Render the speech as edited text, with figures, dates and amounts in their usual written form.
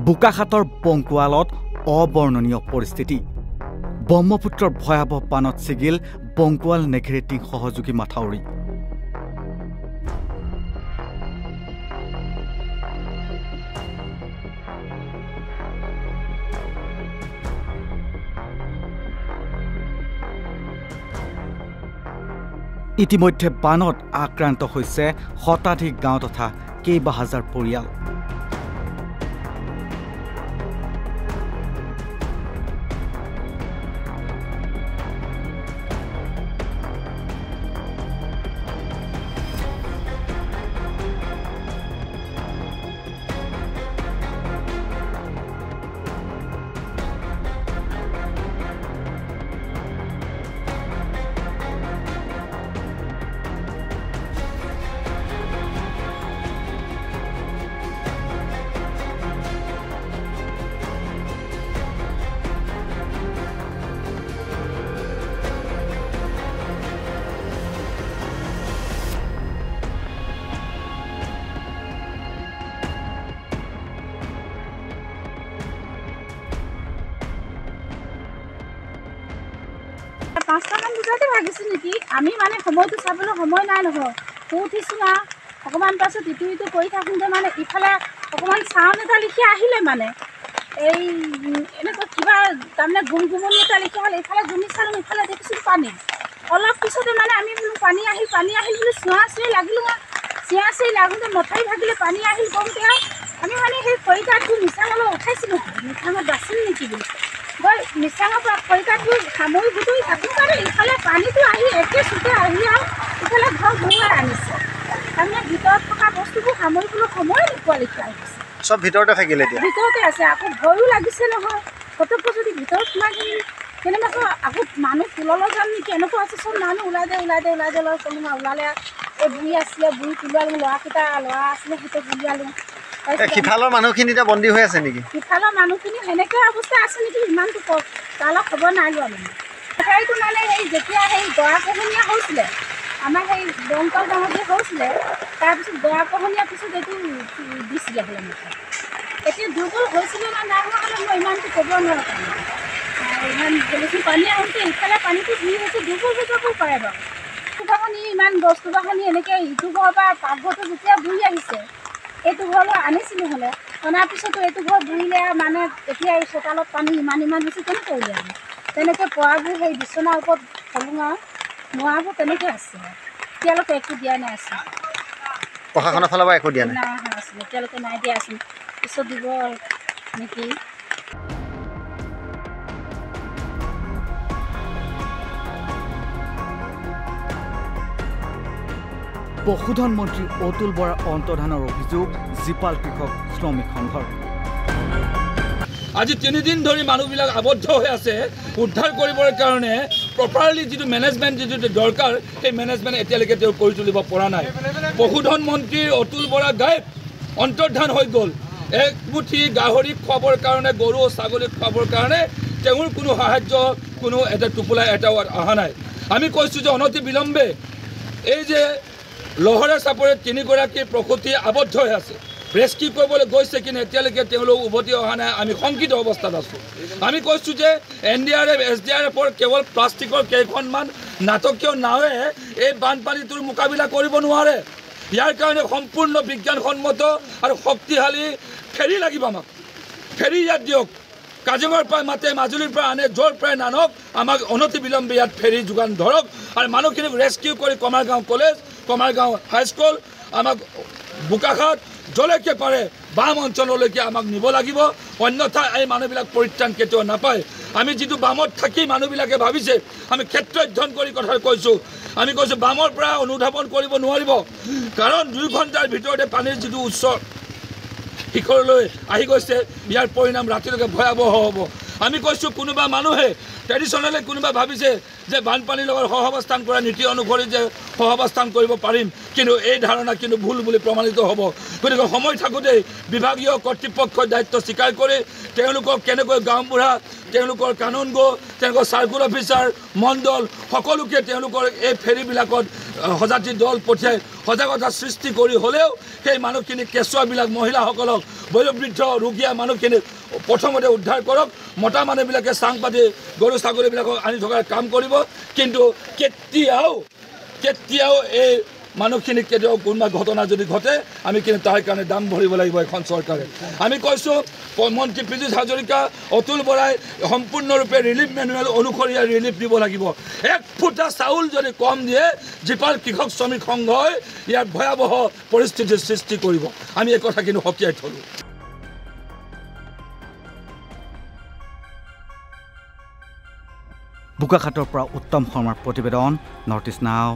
বোকাখাতৰ বংকুৱালত অবৰ্ণনীয় পৰিস্থিতি ব্ৰহ্মপুত্ৰৰ ভয়াবহ বানত ছিগিল বংকুৱাল নেঘেৰেটিং সহযোগী মাথাউৰি ইতিমধ্যে বানত আক্ৰান্ত হৈছে শতাধিক গাঁও তথা কেইবা হাজাৰ পৰিয়াল পাঁচটামান বজাতে ভাগিছিল নেকি আমি মানে সময়টো চাবলৈ সময় নাই নহয় উঠিছোঁ না অকণমান পাছত ইটো কৰি থাকোঁতে মানে ইফালে অকণমান চাউণ্ড এটা লিখি আহিলে মানে এই এনেকুৱা কিবা তাৰমানে গুমগুমনি এটা লিখি হ'ল ইফালে জুমি চালোঁ ইফালে দেখিছোঁ পানী অলপ পিছতে মানে আমি বোলো পানী আহিল বুলি চিঞা লাগিলোঁ চিঞা লাগোঁতে মথাৰি ভাগিলে পানী আহিল কমতে আমি মানে সেই খৰিকাঠবোৰ মিছাঙলৈ উঠাইছিলোঁ মিছাঙত বাচিল নেকি বুলি গৈ মিছাঙৰ পৰা খৰিকাঠবোৰ সামৰি বুটৰি থাকোঁ কাৰণে ইফালে পানীটো আহি একে চুকে আহি আৰু ইফালে ঘৰ ঘূৰাই আনিছে তাৰমানে ভিতৰত থকা বস্তুবোৰ সামৰিবলৈ সময় নোপোৱা লিখা আহিছে সব ভিতৰতে থাকিলে ভিতৰতে আছে আকৌ ভয়ো লাগিছে নহয় ফটককৈ যদি ভিতৰত সোমাই দিম কেনেবাকৈ আকৌ মানুহ তুললৈ যাম নেকি এনেকুৱা আছে চব মানুহ ওলাই দে লৈ চলোঁ ওলালে এই বুঢ়ী আছিলে বুঢ়ী তুলালোঁ ল'ৰা আছিলে সেইটো বুলিয়ালোঁ সিফালৰ মানুহখিনি এতিয়া বন্দী হৈ আছে নেকি সিফালৰ মানুহখিনি সেনেকুৱা অৱস্থা আছে নেকি ইমানটো তালৈ খবৰ নাই লোৱা মানে সেইটো মানে সেই যেতিয়া সেই গৰাখহনীয়া হৈছিলে আমাৰ সেই বংকল গাঁৱতে হৈছিলে তাৰপিছত গৰাখহনীয়াৰ পিছত এইটো দিছিলে বোলে মোক এতিয়া দুৰ্বল হৈছিলে না নাই হোৱা হ'লে মই ইমানটো ক'ব নোৱাৰোঁ ইমান বেছি পানী আহোঁতে ইফালে পানীটো ঘূৰি হৈছে দুৰ্বল হৈ যাব পাৰে বাৰু বাহনি ইমান বস্তু বাহনি এনেকৈ ইটো ঘৰৰ পৰা পাকঘৰটো যেতিয়া বুৰি আহিছে এইটো ঘৰলৈ আনিছিলোঁ হ'লে অনাৰ পিছতো এইটো ঘৰ বুৰিলে মানে এতিয়া এই চোতালত পানী ইমান হৈছে কেনেকৈ উলিয়াব তেনেকৈ পৰাবোৰ সেই বিচনাৰ ওপৰত থলোঁ আৰু নোৱাবোৰ তেনেকৈ আছে এতিয়ালৈকে একো দিয়া নাই আছে প্ৰশাসনৰ ফালৰ পৰা একো দিয়া নাই আছিলে এতিয়ালৈকে নাই দিয়া আছিল পিছত দিব নেকি পশুধন মন্ত্ৰী অতুল বৰাৰ অন্তৰ্ধানৰ অভিযোগ জীপাল কৃষক শ্ৰমিক সংঘৰ আজি 3 দিন ধৰি মানুহবিলাক আবদ্ধ হৈ আছে উদ্ধাৰ কৰিবৰ কাৰণে প্ৰপাৰলি যিটো মেনেজমেণ্ট যিটো দৰকাৰ সেই মেনেজমেণ্ট এতিয়ালৈকে তেওঁ কৰি তুলিব পৰা নাই পশুধন মন্ত্ৰী অতুল বৰা গায়ব অন্তৰ্ধান হৈ গ'ল এক মুঠি গাহৰি খুৱাবৰ কাৰণে গৰু ছাগলী খুৱাবৰ কাৰণে তেওঁৰ কোনো সাহায্য কোনো এটা টোপোলা এটাও অহা নাই আমি কৈছোঁ যে অনতি বিলম্বে এই যে লহৰে চাপৰে 3গৰাকী প্ৰসূতি আবদ্ধ হৈ আছে ৰেস্কিউ কৰিবলৈ গৈছে কিন্তু এতিয়ালৈকে তেওঁলোক উভতি অহা নাই আমি শংকিত অৱস্থাত আছোঁ আমি কৈছোঁ যে NDRF SDRFৰ কেৱল প্লাষ্টিকৰ কেইখনমান নাটকীয় নাৱে এই বানপানীটোৰ মোকাবিলা কৰিব নোৱাৰে ইয়াৰ কাৰণে সম্পূৰ্ণ বিজ্ঞানসন্মত আৰু শক্তিশালী ফেৰী লাগিব ফেৰী ইয়াত দিয়ক কাজিৰঙাৰ পৰা মাতে মাজুলীৰ পৰা আনে য'ৰ পৰাই নানক আমাক অনতি বিলম্বে ইয়াত ফেৰী যোগান ধৰক আৰু মানুহখিনিক ৰেস্কিউ কৰি কমাৰগাঁও কলেজ কমাৰগাঁও হাইস্কুল আমাক বোকাখাত যলৈকে পাৰে বাম অঞ্চললৈকে আমাক নিব লাগিব অন্যথা এই মানুহবিলাক পৰিত্ৰাণ কেতিয়াও নাপায় আমি যিটো বামত থাকি মানুহবিলাকে ভাবিছে আমি ক্ষেত্ৰ অধ্যয়ন কৰি কথা কৈছোঁ আমি কৈছোঁ বামৰ পৰা অনুধাৱন কৰিব নোৱাৰিব কাৰণ 2 ঘণ্টাৰ ভিতৰতে পানীৰ যিটো উচ্চ শিখৰলৈ আহি গৈছে ইয়াৰ পৰিণাম ৰাতিলৈকে ভয়াৱহ হ'ব আমি কৈছোঁ কোনোবা মানুহে ট্ৰেডিশ্যনেলি কোনোবাই ভাবিছে যে বানপানীৰ লগত সহাৱস্থান কৰা নীতি অনুসৰি যে সহাৱস্থান কৰিব পাৰিম, কিন্তু এই ধাৰণা কিন্তু ভুল বুলি প্ৰমাণিত হ'ব। গতিকে সময় থাকোঁতেই বিভাগীয় কৰ্তৃপক্ষই দায়িত্ব স্বীকাৰ কৰি তেওঁলোকক কেনেকৈ গাঁওবুঢ়া, তেওঁলোকৰ কানুনগো, তেওঁলোকৰ চাৰ্কুল অফিচাৰ, মণ্ডল সকলোকে তেওঁলোকৰ এই ফেৰীবিলাকত সজাতি দল পঠিয়াই সজাগতা সৃষ্টি কৰি হ'লেও সেই মানুহখিনি কেঁচুৱাবিলাক মহিলাসকলক বয়োবৃদ্ধ ৰোগীয়া মানুহখিনিক প্ৰথমতে উদ্ধাৰ কৰক। মতা মানুহবিলাকে চাং পাতি গৰু ছাগলীবিলাকক আনি থকাৰ কাম কৰিব, কিন্তু কেতিয়াও এই মানুহখিনিক কেতিয়াও কোনোবা ঘটনা যদি ঘটে আমি কিন্তু তাৰ কাৰণে দাম ভৰিব লাগিব এখন চৰকাৰে। আমি কৈছোঁ মন্ত্ৰী পীযুষ হাজৰিকা, অতুল বৰাই সম্পূৰ্ণৰূপে ৰিলিফ মেনুৱেল অনুসৰি ৰিলিফ দিব লাগিব। 1 ফুটা চাউল যদি কম দিয়ে জীপাল কৃষক শ্ৰমিক সংঘই ইয়াৰ ভয়াৱহ পৰিস্থিতিৰ সৃষ্টি কৰিব। আমি এই কথা কিন্তু সকীয়াই থলোঁ। বোকাখাটৰ পৰা উত্তম শৰ্মাৰ প্ৰতিবেদন, নৰ্থ ইষ্ট নাও।